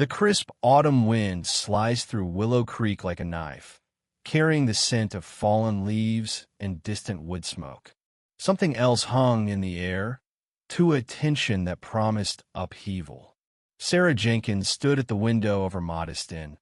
The crisp autumn wind sliced through Willow Creek like a knife, carrying the scent of fallen leaves and distant wood smoke. Something else hung in the air, to a tension that promised upheaval. Sarah Jenkins stood at the window of her modest inn,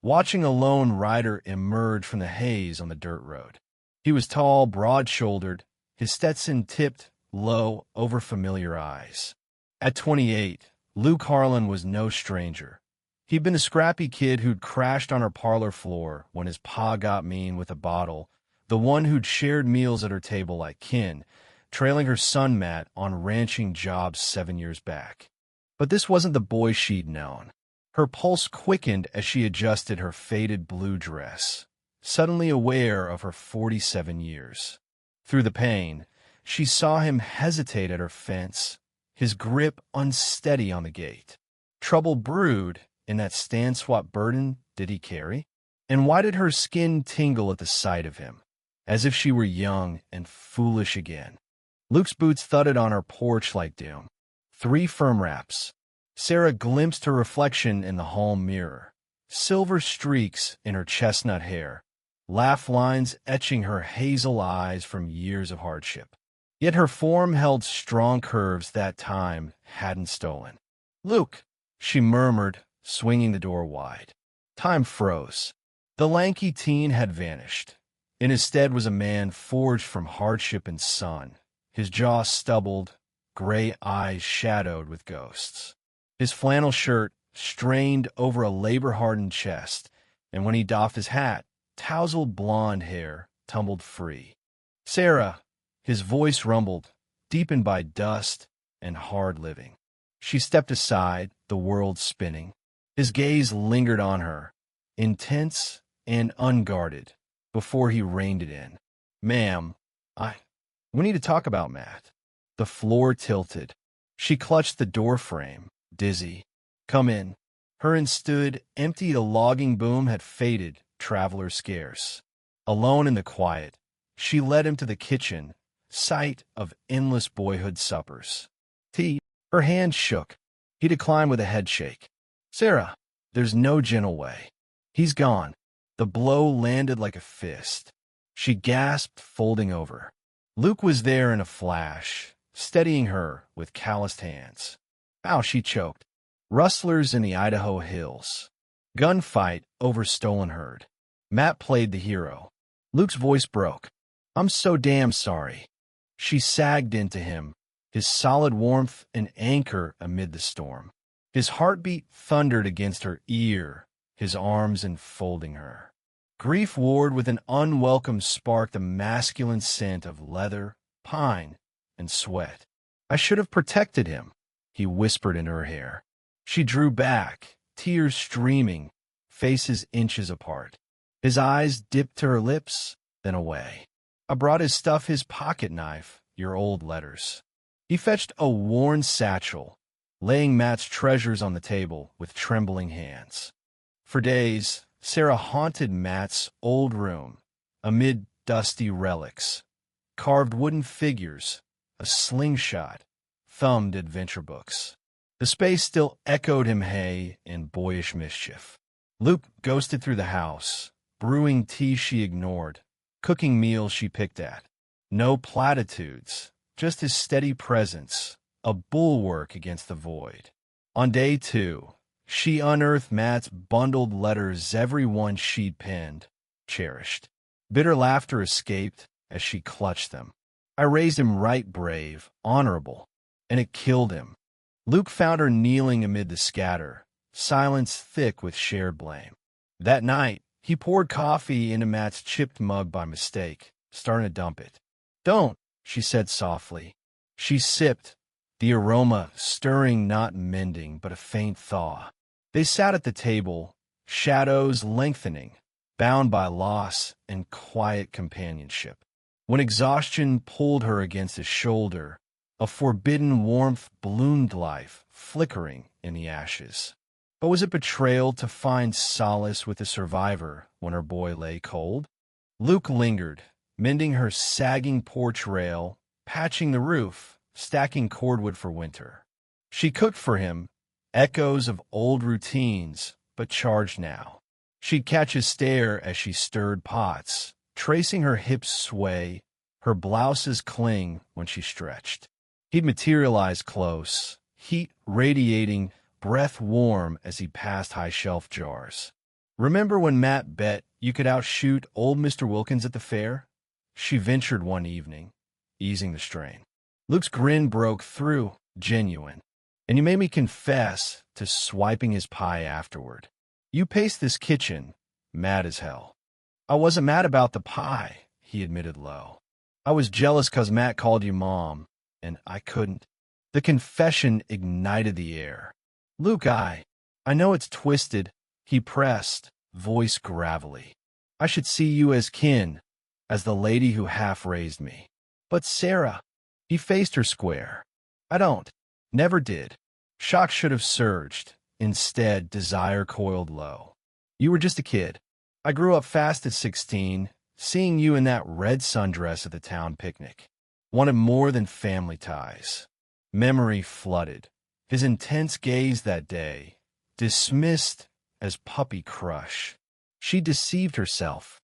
watching a lone rider emerge from the haze on the dirt road. He was tall, broad-shouldered, his Stetson tipped low over familiar eyes. At 28, Luke Harlan was no stranger. He'd been a scrappy kid who'd crashed on her parlor floor when his pa got mean with a bottle, the one who'd shared meals at her table like kin, trailing her son Matt on ranching jobs 7 years back. But this wasn't the boy she'd known. Her pulse quickened as she adjusted her faded blue dress, suddenly aware of her 47 years. Through the pain, she saw him hesitate at her fence, his grip unsteady on the gate. Trouble brewed in that stand-swap burden did he carry? And why did her skin tingle at the sight of him, as if she were young and foolish again? Luke's boots thudded on her porch like doom. 3 firm raps. Sarah glimpsed her reflection in the hall mirror, silver streaks in her chestnut hair, laugh lines etching her hazel eyes from years of hardship. Yet her form held strong curves that time hadn't stolen. "Luke," she murmured, swinging the door wide. Time froze. The lanky teen had vanished. In his stead was a man forged from hardship and sun, his jaw stubbled, gray eyes shadowed with ghosts. His flannel shirt strained over a labor-hardened chest, and when he doffed his hat, tousled blonde hair tumbled free. "Sarah," his voice rumbled, deepened by dust and hard living. She stepped aside, the world spinning. His gaze lingered on her, intense and unguarded, before he reined it in. "Ma'am, we need to talk about Matt." The floor tilted. She clutched the door frame, dizzy. "Come in." Her stood empty. The logging boom had faded, traveler scarce. Alone in the quiet, she led him to the kitchen, site of endless boyhood suppers. "Tea." Her hand shook. He declined with a headshake. "Sarah, there's no gentle way. He's gone." The blow landed like a fist. She gasped, folding over. Luke was there in a flash, steadying her with calloused hands. "Ow," she choked. Rustlers in the Idaho hills. Gunfight over stolen herd. Matt played the hero. Luke's voice broke. "I'm so damn sorry." She sagged into him, his solid warmth an anchor amid the storm. His heartbeat thundered against her ear, his arms enfolding her. Grief warred with an unwelcome spark the masculine scent of leather, pine, and sweat. "I should have protected him," he whispered in her hair. She drew back, tears streaming, faces inches apart. His eyes dipped to her lips, then away. "I brought his stuff, his pocket knife, your old letters." He fetched a worn satchel, laying Matt's treasures on the table with trembling hands. For days, Sarah haunted Matt's old room, amid dusty relics, carved wooden figures, a slingshot, thumbed adventure books. The space still echoed him hay and boyish mischief. Luke ghosted through the house, brewing tea she ignored, cooking meals she picked at. No platitudes, just his steady presence, a bulwark against the void. On day 2, she unearthed Matt's bundled letters, every one she'd penned, cherished. Bitter laughter escaped as she clutched them. "I raised him right, brave, honorable, and it killed him." Luke found her kneeling amid the scatter, silence thick with shared blame. That night, he poured coffee into Matt's chipped mug by mistake, starting to dump it. "Don't," she said softly. She sipped, the aroma stirring, not mending, but a faint thaw. They sat at the table, shadows lengthening, bound by loss and quiet companionship. When exhaustion pulled her against his shoulder, a forbidden warmth bloomed life, flickering in the ashes. But was it betrayal to find solace with the survivor when her boy lay cold? Luke lingered, mending her sagging porch rail, patching the roof, stacking cordwood for winter. She cooked for him, echoes of old routines, but charged now. She'd catch his stare as she stirred pots, tracing her hips sway, her blouses cling when she stretched. He'd materialize close, heat radiating, breath warm as he passed high-shelf jars. "Remember when Matt bet you could outshoot old Mr. Wilkins at the fair?" She ventured one evening, easing the strain. Luke's grin broke through, genuine. "And you made me confess to swiping his pie afterward. You paced this kitchen, mad as hell." "I wasn't mad about the pie," he admitted low. "I was jealous 'cause Matt called you Mom, and I couldn't." The confession ignited the air. "Luke, I know it's twisted," he pressed, voice gravelly. "I should see you as kin, as the lady who half-raised me. But Sarah," he faced her square. "I don't. Never did." Shock should have surged. Instead, desire coiled low. "You were just a kid. I grew up fast at 16, seeing you in that red sundress at the town picnic. Wanted more than family ties." Memory flooded. His intense gaze that day, dismissed as puppy crush. She deceived herself.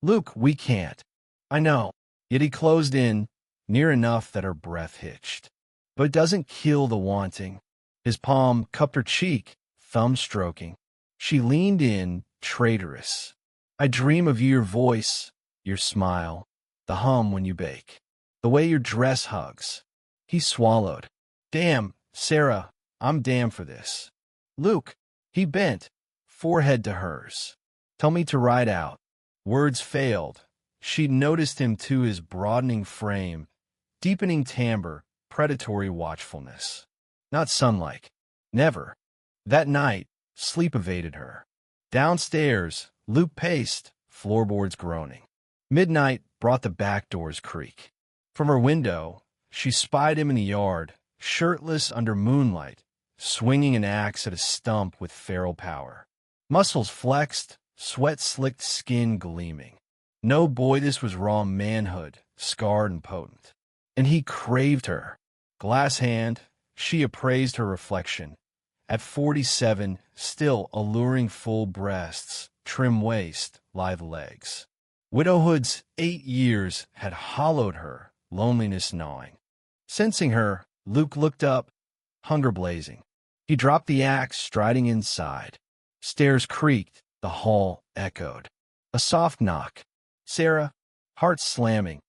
"Luke, we can't." "I know." Yet he closed in, near enough that her breath hitched. "But it doesn't kill the wanting." His palm cupped her cheek, thumb stroking. She leaned in, traitorous. "I dream of your voice, your smile, the hum when you bake, the way your dress hugs." He swallowed. "Damn, Sarah, I'm damned for this." "Luke," he bent, forehead to hers. "Tell me to ride out." Words failed. She noticed him to his broadening frame, deepening timbre, predatory watchfulness. Not sunlike. Never. That night, sleep evaded her. Downstairs, Luke paced, floorboards groaning. Midnight brought the back doors creak. From her window, she spied him in the yard, shirtless under moonlight, swinging an axe at a stump with feral power. Muscles flexed, sweat-slicked skin gleaming. No boy, this was raw manhood, scarred and potent. And he craved her. Glass hand, she appraised her reflection. At 47, still alluring full breasts, trim waist, lithe legs. Widowhood's 8 years had hollowed her, loneliness gnawing. Sensing her, Luke looked up, hunger blazing. He dropped the axe, striding inside. Stairs creaked, the hall echoed. A soft knock. "Sarah," heart slamming.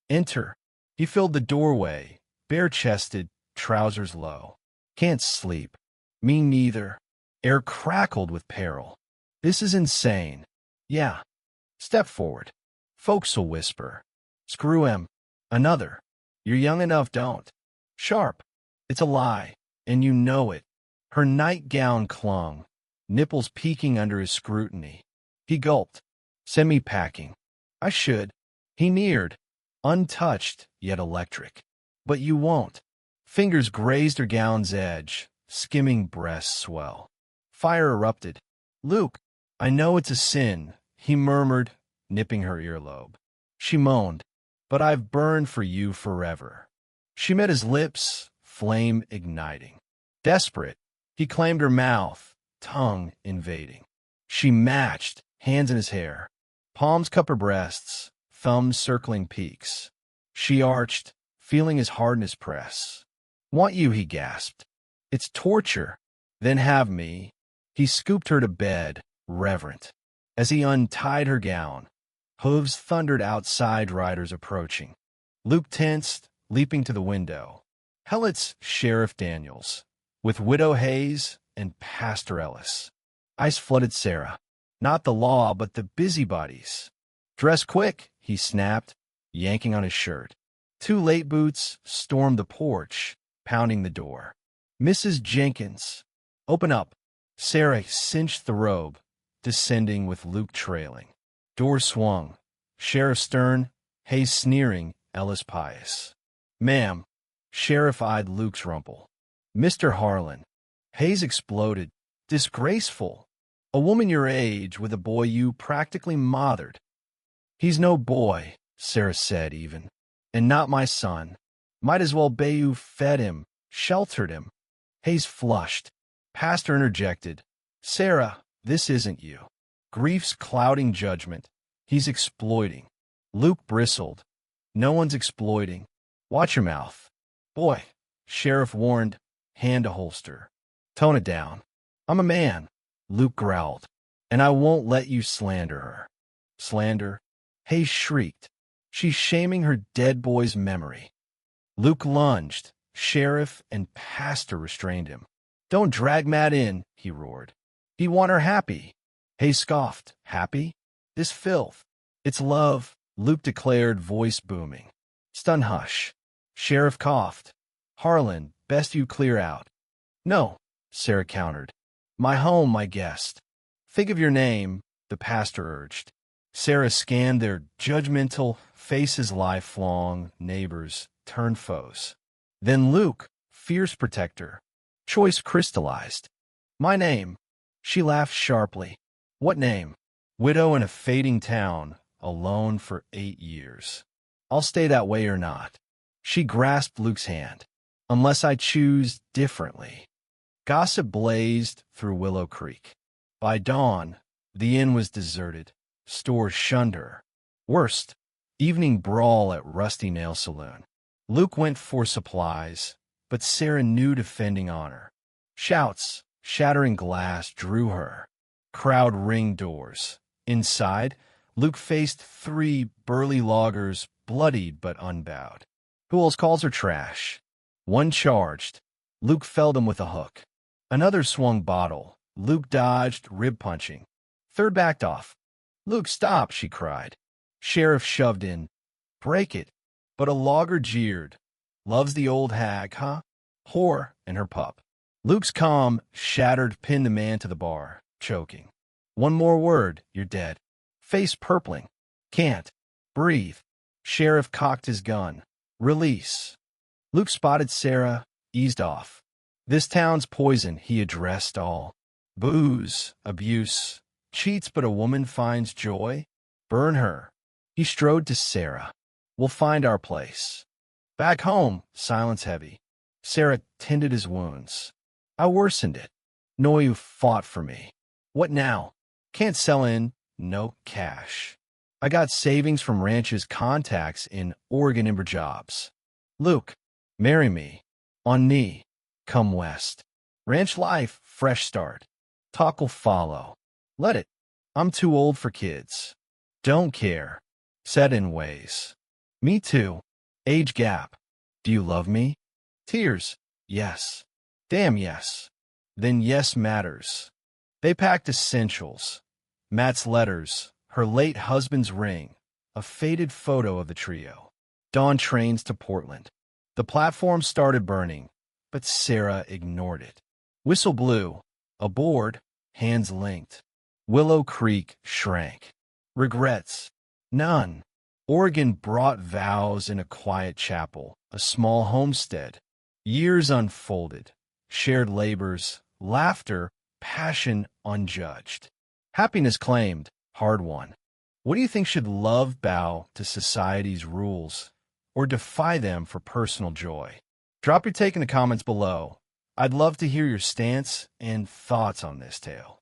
"Enter." He filled the doorway, bare-chested, trousers low. "Can't sleep." "Me neither." Air crackled with peril. "This is insane." "Yeah." "Step forward." Folks'll whisper. "Screw him." Another. "You're young enough, don't." Sharp. "It's a lie, and you know it." Her nightgown clung, nipples peeking under his scrutiny. He gulped. "Send me packing." "I should." He neared, untouched yet electric. "But you won't." Fingers grazed her gown's edge, skimming breasts swell. Fire erupted. "Luke, I know it's a sin," he murmured, nipping her earlobe. She moaned. "But I've burned for you forever." She met his lips, flame igniting. Desperate, he claimed her mouth, tongue invading. She matched, hands in his hair. Palms cup her breasts, thumbs circling peaks. She arched, feeling his hardness press. "Want you," he gasped. "It's torture." "Then have me." He scooped her to bed, reverent. As he untied her gown, hooves thundered outside riders approaching. Luke tensed, leaping to the window. Hell, it's Sheriff Daniels, with Widow Hayes and Pastor Ellis. Ice flooded Sarah. Not the law, but the busybodies. "Dress quick," he snapped, yanking on his shirt. 2 late boots stormed the porch, pounding the door. "Mrs. Jenkins." "Open up." Sarah cinched the robe, descending with Luke trailing. Door swung. Sheriff stern, Hayes sneering, Ellis pious. "Ma'am." Sheriff eyed Luke's rumple. "Mr. Harlan." Hayes exploded. "Disgraceful. A woman your age with a boy you practically mothered." "He's no boy," Sarah said even. "And not my son. Might as well be you fed him, sheltered him." Hayes flushed. Pastor interjected. Sarah, this isn't you. Grief's clouding judgment. He's exploiting. Luke bristled. No one's exploiting. Watch your mouth. Boy, Sheriff warned, hand to holster. Tone it down. I'm a man, Luke growled, and I won't let you slander her. Slander? Hayes shrieked. She's shaming her dead boy's memory. Luke lunged. Sheriff and Pastor restrained him. Don't drag Matt in, he roared. He want her happy. Hayes scoffed. Happy? This filth. It's love, Luke declared, voice booming. Stun hush. Sheriff coughed. Harlan, best you clear out. No, Sarah countered. My home, my guest. Think of your name, the pastor urged. Sarah scanned their judgmental faces, lifelong neighbors turned foes. Then Luke, fierce protector. Choice crystallized. My name. She laughed sharply. What name? Widow in a fading town, alone for 8 years. I'll stay that way or not. She grasped Luke's hand. Unless I choose differently. Gossip blazed through Willow Creek. By dawn, the inn was deserted. Stores shunned her. Worst, evening brawl at Rusty Nail Saloon. Luke went for supplies, but Sarah knew defending honor. Shouts, shattering glass drew her. Crowd ringed doors. Inside, Luke faced 3 burly loggers, bloodied but unbowed. Who else calls her trash? One charged. Luke felled him with a hook. Another swung bottle. Luke dodged, rib-punching. Third backed off. Luke, stop, she cried. Sheriff shoved in. Break it. But a logger jeered. Loves the old hag, huh? Whore and her pup. Luke's calm, shattered, pinned the man to the bar, choking. One more word, you're dead. Face purpling. Can't. Breathe. Sheriff cocked his gun. Release. Luke spotted Sarah, eased off. This town's poison, he addressed all. Booze, abuse, cheats, but a woman finds joy. Burn her. He strode to Sarah. We'll find our place. Back home, silence heavy. Sarah tended his wounds. I worsened it. Know you fought for me. What now? Can't sell in, no cash. I got savings from ranch's contacts in Oregon Timber jobs. Luke, marry me. On knee. Come west. Ranch life, fresh start. Talk will follow. Let it. I'm too old for kids. Don't care. Set in ways. Me too. Age gap. Do you love me? Tears. Yes. Damn yes. Then yes matters. They packed essentials. Matt's letters, her late husband's ring, a faded photo of the trio. Dawn trains to Portland. The platform started burning, but Sarah ignored it. Whistle blew. Aboard, hands linked. Willow Creek shrank. Regrets? None. Oregon brought vows in a quiet chapel, a small homestead. Years unfolded. Shared labors, laughter, passion unjudged. Happiness claimed, hard won. What do you think, should love bow to society's rules or defy them for personal joy? Drop your take in the comments below. I'd love to hear your stance and thoughts on this tale.